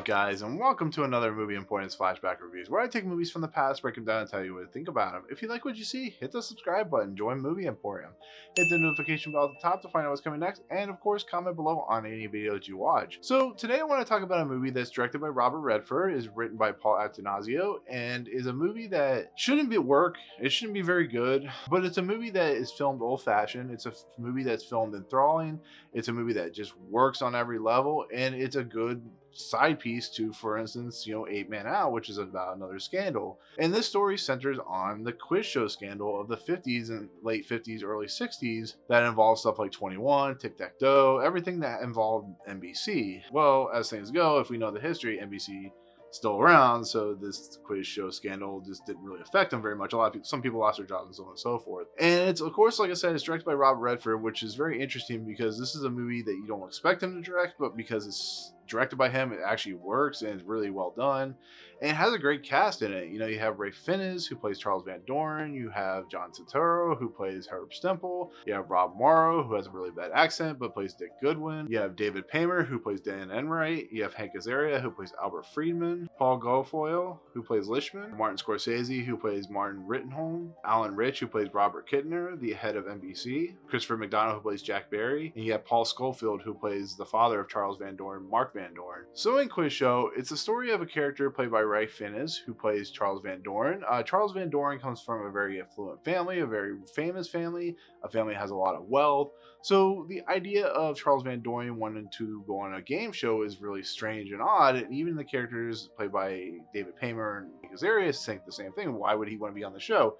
guys, and welcome to another Movie Importance Flashback Reviews, where I take movies from the past, break them down, and tell you what to think about them. If you like what you see, hit the subscribe button, join Movie Emporium, hit the notification bell at the top to find out what's coming next, and of course, comment below on any videos you watch. So today I want to talk about a movie that's directed by Robert Redford, is written by Paul Attanasio, and is a movie that shouldn't be work, it shouldn't be very good, but it's a movie that is filmed old-fashioned, it's a movie that's filmed enthralling, it's a movie that just works on every level, and it's a good side piece to, for instance, 8 Man Out, which is about another scandal. And this story centers on the quiz show scandal of the 50s and late 50s, early 60s that involved stuff like 21, Tic Tac Toe, everything that involved NBC. Well, as things go, if we know the history, NBC still around, so this quiz show scandal just didn't really affect them very much. A lot of people, some people lost their jobs and so on and so forth. And it's, of course, like I said, it's directed by Robert Redford, which is very interesting because this is a movie that you don't expect him to direct, but because it's directed by him, it actually works and it's really well done, and it has a great cast in it. You have Ray Fiennes, who plays Charles Van Doren, you have John Turturro, who plays Herb Stemple, you have Rob Morrow, who has a really bad accent but plays Dick Goodwin, you have David Paymer, who plays Dan Enright, you have Hank Azaria, who plays Albert Friedman, Paul Guilfoyle, who plays Lishman, Martin Scorsese, who plays Martin Rittenholm, Alan Rich, who plays Robert Kittner, the head of NBC, Christopher McDonald, who plays Jack Barry, and you have Paul Scofield, who plays the father of Charles Van Doren, Mark Van Doren. So in Quiz Show, it's the story of a character played by Ray Fiennes, who plays Charles Van Doren. Charles Van Doren comes from a very affluent family, a very famous family, a family that has a lot of wealth. So the idea of Charles Van Doren wanting to go on a game show is really strange and odd, and even the characters played by David Paymer and Azaria think the same thing. Why would he want to be on the show?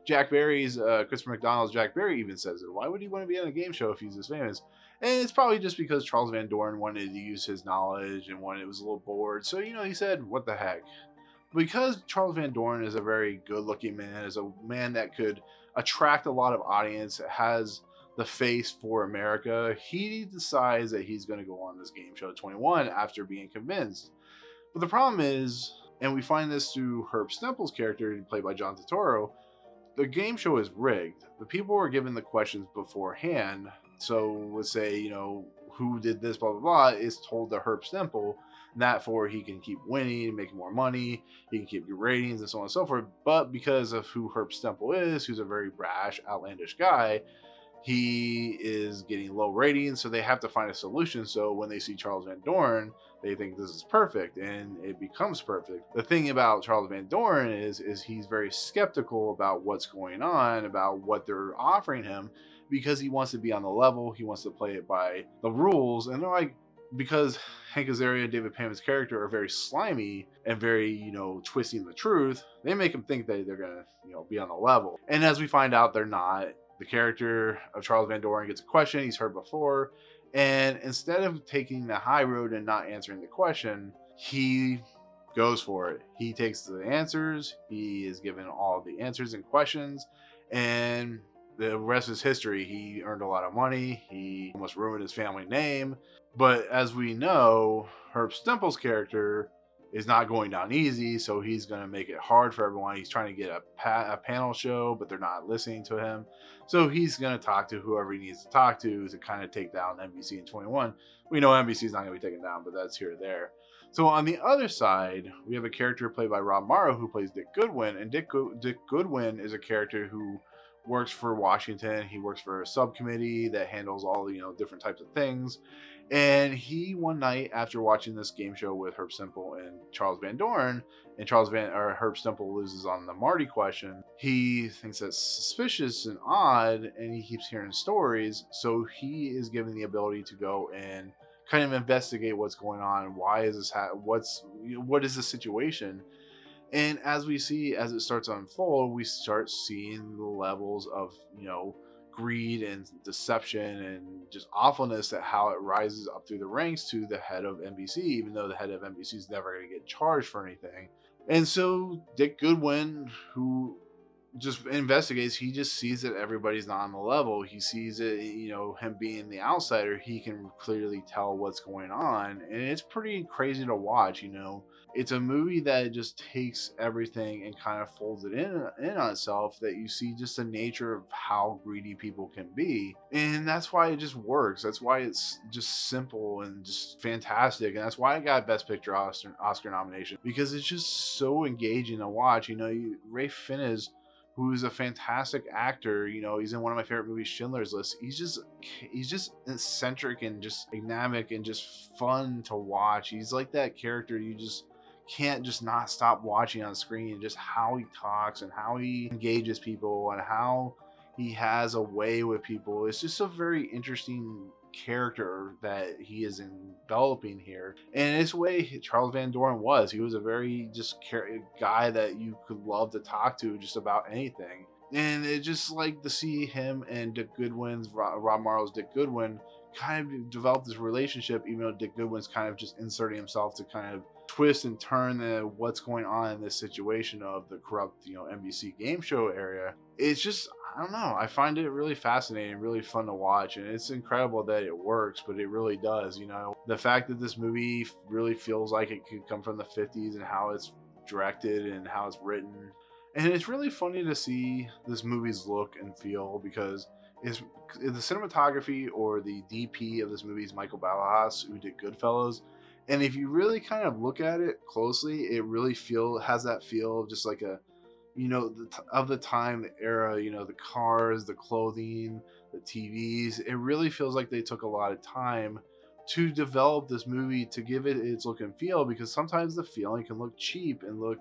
Jack Barry's, Christopher McDonald's Jack Barry even says it. Why would he want to be on a game show if he's this famous? And it's probably just because Charles Van Doren wanted to use his knowledge and was a little bored. So, he said, what the heck? Because Charles Van Doren is a very good-looking man, is a man that could attract a lot of audience, has the face for America, he decides that he's going to go on this game show 21 after being convinced. But the problem is, and we find this through Herb Stemple's character, played by John Turturro, the game show is rigged. The people were given the questions beforehand. So let's say, who did this, blah, blah, blah, is told to Herb Stemple, that for he can keep winning, making more money, he can keep good ratings, and so on and so forth. But because of who Herb Stemple is, who's a very brash, outlandish guy, he is getting low ratings, so they have to find a solution. So when they see Charles Van Doren, they think this is perfect, and it becomes perfect. The thing about Charles Van Doren is he's very skeptical about what's going on, about what they're offering him, because he wants to be on the level, he wants to play it by the rules, and they're like, because Hank Azaria and David Paymer's character are very slimy and very, twisting the truth, they make him think that they're gonna, be on the level. And as we find out, they're not. The character of Charles Van Doren gets a question he's heard before, and instead of taking the high road and not answering the question, he goes for it. He takes the answers, he is given all the answers and questions, and the rest is history. He earned a lot of money, he almost ruined his family name, but as we know, Herb Stemple's character is not going down easy, so he's going to make it hard for everyone. He's trying to get a panel show, but they're not listening to him. So he's going to talk to whoever he needs to talk to kind of take down NBC in 21. We know NBC is not going to be taken down, but that's here or there. So on the other side, we have a character played by Rob Morrow who plays Dick Goodwin, and Dick Goodwin is a character who works for Washington. He works for a subcommittee that handles all the different types of things. And he, one night after watching this game show with Herb Stemple and Charles Van Doren, and Herb Stemple loses on the Marty question, he thinks that's suspicious and odd, and he keeps hearing stories. So he is given the ability to go and kind of investigate what's going on. Why is this? What is the situation? And as we see, as it starts to unfold, we start seeing the levels of, greed and deception and just awfulness at how it rises up through the ranks to the head of NBC, even though the head of NBC is never going to get charged for anything. And so Dick Goodwin, who just investigates, he just sees that everybody's not on the level. He sees it, him being the outsider, he can clearly tell what's going on. And it's pretty crazy to watch, It's a movie that just takes everything and kind of folds it in on itself, that you see just the nature of how greedy people can be. And that's why it just works. That's why it's just simple and just fantastic. And that's why I got Best Picture Oscar nomination, because it's just so engaging to watch. Ray Fiennes, who's a fantastic actor. He's in one of my favorite movies, Schindler's List. He's just eccentric and just dynamic and just fun to watch. He's like that character you just can't just not stop watching on screen. Just how he talks and how he engages people and how he has a way with people. It's just a very interesting character that he is enveloping here. And this way Charles Van Doren was. He was a very just guy that you could love to talk to just about anything. And it just like to see him and Dick Goodwin's Rob Morrow's Dick Goodwin kind of develop this relationship, even though Dick Goodwin's kind of just inserting himself to kind of twist and turn what's going on in this situation of the corrupt, NBC game show area. It's just, I don't know. I find it really fascinating, really fun to watch, and it's incredible that it works, but it really does. The fact that this movie really feels like it could come from the 50s and how it's directed and how it's written. And it's really funny to see this movie's look and feel, because is the cinematography or the DP of this movie is Michael Ballhaus, who did Goodfellas. And if you really kind of look at it closely, it really has that feel of just like a, of the time, the era, the cars, the clothing, the TVs. It really feels like they took a lot of time to develop this movie to give it its look and feel, because sometimes the feeling can look cheap and look,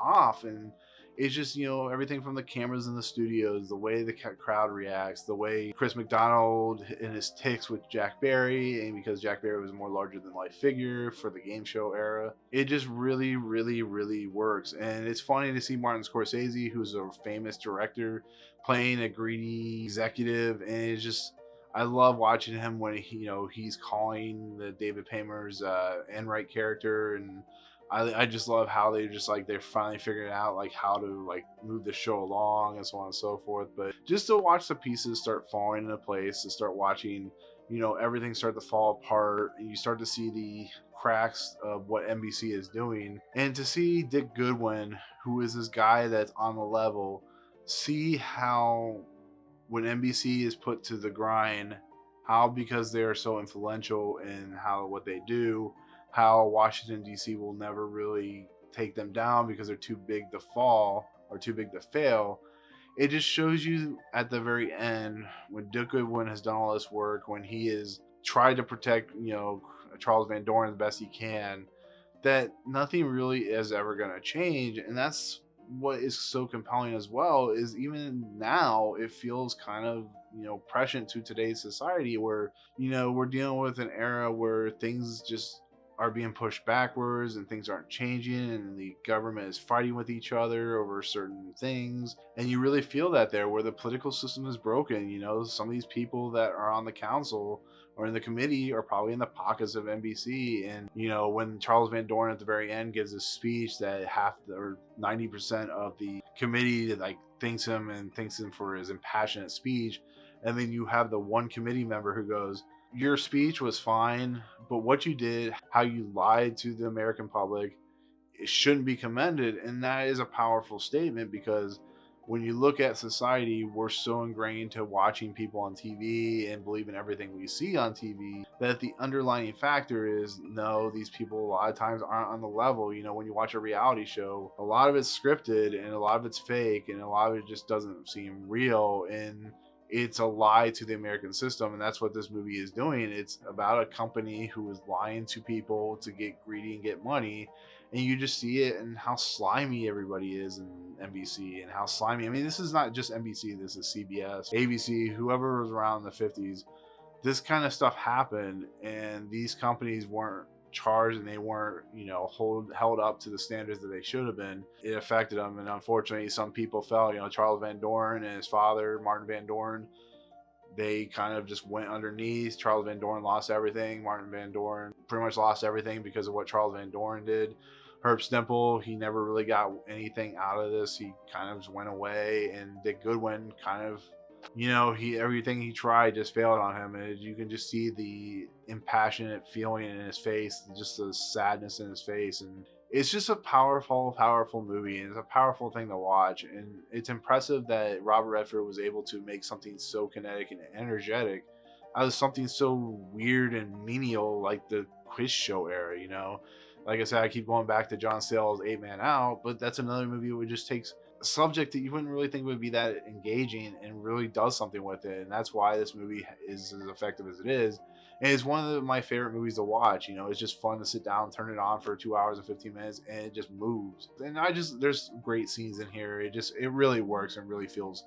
off. And it's just, everything from the cameras in the studios, the way the crowd reacts, the way Chris McDonald and his tics with Jack Barry, and because Jack Barry was a more larger than life figure for the game show era, it just really, really, really works. And it's funny to see Martin Scorsese, who's a famous director, playing a greedy executive. And it's just, I love watching him when he's calling the David Paymer's Enright character. And I just love how they're finally figuring out like how to like move the show along and so on and so forth. But just to watch the pieces start falling into place, to start watching, everything start to fall apart, and you start to see the cracks of what NBC is doing, and to see Dick Goodwin, who is this guy that's on the level, see how when NBC is put to the grind, how because they are so influential in what they do, how Washington, D.C. will never really take them down because they're too big to fall or too big to fail. It just shows you at the very end, when Dick Goodwin has done all this work, when he has tried to protect, Charles Van Doren the best he can, that nothing really is ever going to change. And that's what is so compelling as well, is even now it feels kind of, prescient to today's society, where, we're dealing with an era where things just are being pushed backwards and things aren't changing, and the government is fighting with each other over certain things. And you really feel that there, where the political system is broken. Some of these people that are on the council or in the committee are probably in the pockets of NBC. And when Charles Van Doren at the very end gives a speech that 90% of the committee like thanks him for his impassionate speech, and then you have the one committee member who goes, "Your speech was fine, but what you did, how you lied to the American public, it shouldn't be commended." And that is a powerful statement, because when you look at society, we're so ingrained to watching people on TV and believing everything we see on TV, that the underlying factor is, no, these people a lot of times aren't on the level. When you watch a reality show, a lot of it's scripted and a lot of it's fake and a lot of it just doesn't seem real. And it's a lie to the American system, and that's what this movie is doing. It's about a company who is lying to people to get greedy and get money, and you just see it and how slimy everybody is in NBC, and how slimy. I mean, this is not just NBC, this is CBS, ABC, whoever was around in the 50s. This kind of stuff happened, and these companies weren't charged, and they weren't, held up to the standards that they should have been. It affected them, and unfortunately some people fell. Charles Van Doren and his father, Martin Van Doren, they kind of just went underneath. Charles Van Doren lost everything. Martin Van Doren pretty much lost everything because of what Charles Van Doren did. Herb Stempel, he never really got anything out of this. He kind of just went away, and Dick Goodwin kind of, everything he tried just failed on him. And you can just see the impassionate feeling in his face, just the sadness in his face. And It's just a powerful movie, and it's a powerful thing to watch. And it's impressive that Robert Redford was able to make something so kinetic and energetic out of something so weird and menial like the quiz show era. Like I said, I keep going back to John Sayles' Eight Man Out, but that's another movie where it just takes a subject that you wouldn't really think would be that engaging and really does something with it. And that's why this movie is as effective as it is. And it's one of my favorite movies to watch. It's just fun to sit down, turn it on for 2 hours and 15 minutes, and it just moves. And there's great scenes in here. It really works and really feels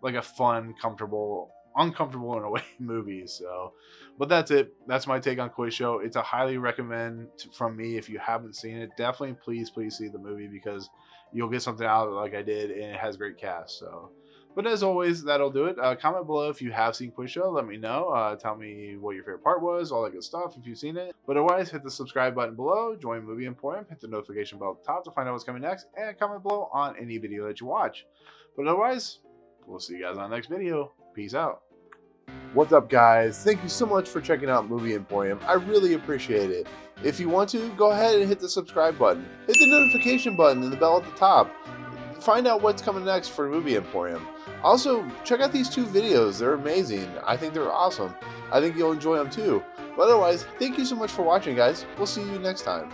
like a fun, comfortable, uncomfortable in a way movie. So, but that's it. That's my take on Quiz Show. It's a highly recommend from me. If you haven't seen it, definitely please see the movie, because you'll get something out of it like I did, and it has great cast. So, but as always, that'll do it. Comment below if you have seen Quiz Show. Let me know. Tell me what your favorite part was, all that good stuff if you've seen it. But otherwise, hit the subscribe button below, join Movie Emporium, hit the notification bell at the top to find out what's coming next, and comment below on any video that you watch. But otherwise, we'll see you guys on the next video. Peace out. What's up, guys? Thank you so much for checking out Movie Emporium. I really appreciate it. If you want to, go ahead and hit the subscribe button. Hit the notification button and the bell at the top. Find out what's coming next for Movie Emporium. Also, check out these two videos. They're amazing. I think they're awesome. I think you'll enjoy them too. But otherwise, thank you so much for watching, guys. We'll see you next time.